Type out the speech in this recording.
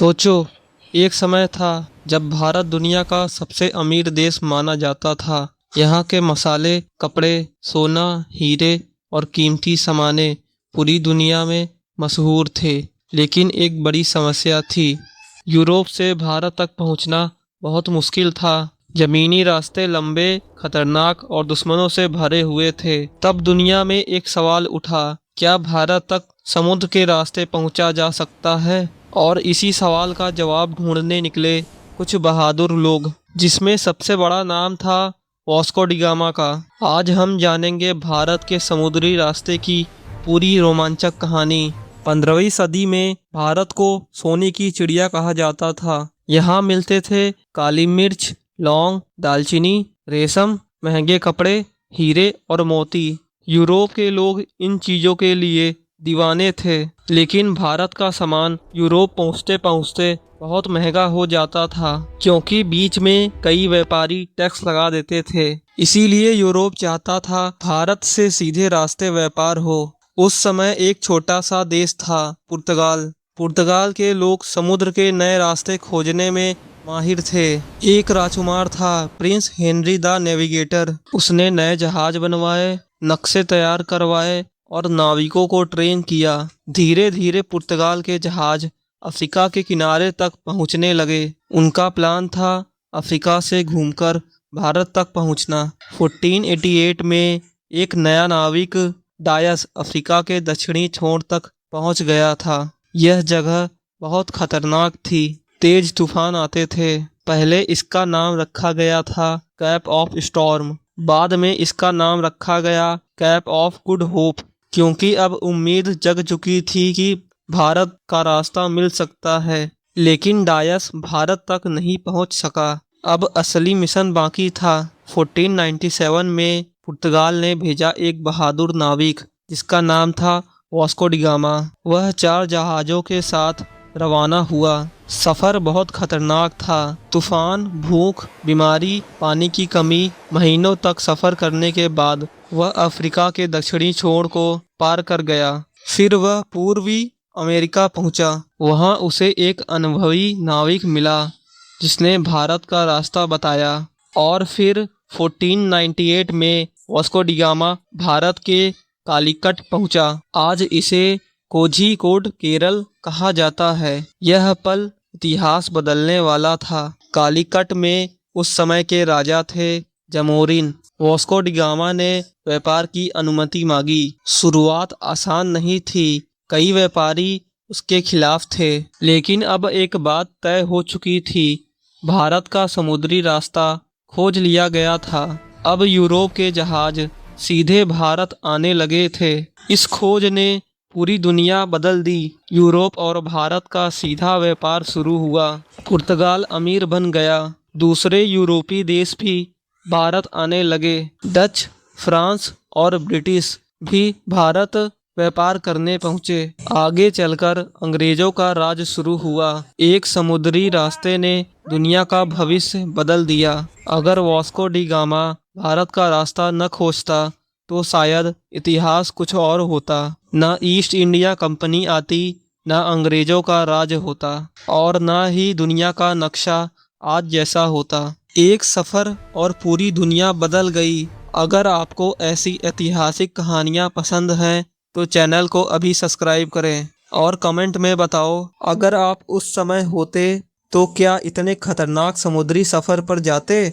सोचो, एक समय था जब भारत दुनिया का सबसे अमीर देश माना जाता था। यहाँ के मसाले, कपड़े, सोना, हीरे और कीमती सामानें पूरी दुनिया में मशहूर थे। लेकिन एक बड़ी समस्या थी। यूरोप से भारत तक पहुँचना बहुत मुश्किल था। जमीनी रास्ते लंबे, खतरनाक और दुश्मनों से भरे हुए थे। तब दुनिया में एक सवाल उठा, क्या भारत तक समुद्र के रास्ते पहुंचा जा सकता है? और इसी सवाल का जवाब ढूंढने निकले कुछ बहादुर लोग, जिसमें सबसे बड़ा नाम था वास्को डी गामा का। आज हम जानेंगे भारत के समुद्री रास्ते की पूरी रोमांचक कहानी। 15वीं सदी में भारत को सोने की चिड़िया कहा जाता था। यहाँ मिलते थे काली मिर्च, लौंग, दालचीनी, रेशम, महंगे कपड़े, हीरे और मोती। यूरोप के लोग इन चीजों के लिए दीवाने थे। लेकिन भारत का सामान यूरोप पहुंचते पहुंचते बहुत महंगा हो जाता था, क्योंकि बीच में कई व्यापारी टैक्स लगा देते थे। इसीलिए यूरोप चाहता था भारत से सीधे रास्ते व्यापार हो। उस समय एक छोटा सा देश था, पुर्तगाल। पुर्तगाल के लोग समुद्र के नए रास्ते खोजने में माहिर थे। एक राजकुमार था, प्रिंस हेनरी द नेविगेटर। उसने नए जहाज बनवाए, नक्शे तैयार करवाए और नाविकों को ट्रेन किया। धीरे धीरे पुर्तगाल के जहाज अफ्रीका के किनारे तक पहुंचने लगे। उनका प्लान था अफ्रीका से घूमकर भारत तक पहुंचना। 1488 में एक नया नाविक डायस अफ्रीका के दक्षिणी छोर तक पहुंच गया था। यह जगह बहुत खतरनाक थी। तेज तूफान आते थे। पहले इसका नाम रखा गया था कैप ऑफ स्टॉर्म। बाद में इसका नाम रखा गया कैप ऑफ गुड होप, क्योंकि अब उम्मीद जग चुकी थी कि भारत का रास्ता मिल सकता है। लेकिन डायस भारत तक नहीं पहुंच सका। अब असली मिशन बाकी था। 1497 में पुर्तगाल ने भेजा एक बहादुर नाविक, जिसका नाम था वास्को डी गामा। वह 4 जहाजों के साथ रवाना हुआ। सफर बहुत खतरनाक था। तूफान, भूख, बीमारी, पानी की कमी। महीनों तक सफर करने के बाद वह अफ्रीका के दक्षिणी छोर को पार कर गया। फिर वह पूर्वी अमेरिका पहुंचा। वहां उसे एक अनुभवी नाविक मिला, जिसने भारत का रास्ता बताया। और फिर 1498 में वास्को डी गामा भारत के कालीकट पहुंचा। आज इसे कोझीकोड केरल कहा जाता है। यह पल इतिहास बदलने वाला था। कालीकट में उस समय के राजा थे जमोरिन। वास्को डी गामा ने व्यापार की अनुमति मांगी। शुरुआत आसान नहीं थी। कई व्यापारी उसके खिलाफ थे। लेकिन अब एक बात तय हो चुकी थी, भारत का समुद्री रास्ता खोज लिया गया था। अब यूरोप के जहाज सीधे भारत आने लगे थे। इस खोज ने पूरी दुनिया बदल दी। यूरोप और भारत का सीधा व्यापार शुरू हुआ। पुर्तगाल अमीर बन गया। दूसरे यूरोपीय देश भी भारत आने लगे। डच, फ्रांस और ब्रिटिश भी भारत व्यापार करने पहुंचे। आगे चलकर अंग्रेजों का राज शुरू हुआ। एक समुद्री रास्ते ने दुनिया का भविष्य बदल दिया। अगर वास्को डी गामा भारत का रास्ता न खोजता तो शायद इतिहास कुछ और होता। न ईस्ट इंडिया कंपनी आती, न अंग्रेजों का राज होता, और न ही दुनिया का नक्शा आज जैसा होता। एक सफर और पूरी दुनिया बदल गई। अगर आपको ऐसी ऐतिहासिक कहानियाँ पसंद हैं तो चैनल को अभी सब्सक्राइब करें और कमेंट में बताओ, अगर आप उस समय होते तो क्या इतने खतरनाक समुद्री सफर पर जाते।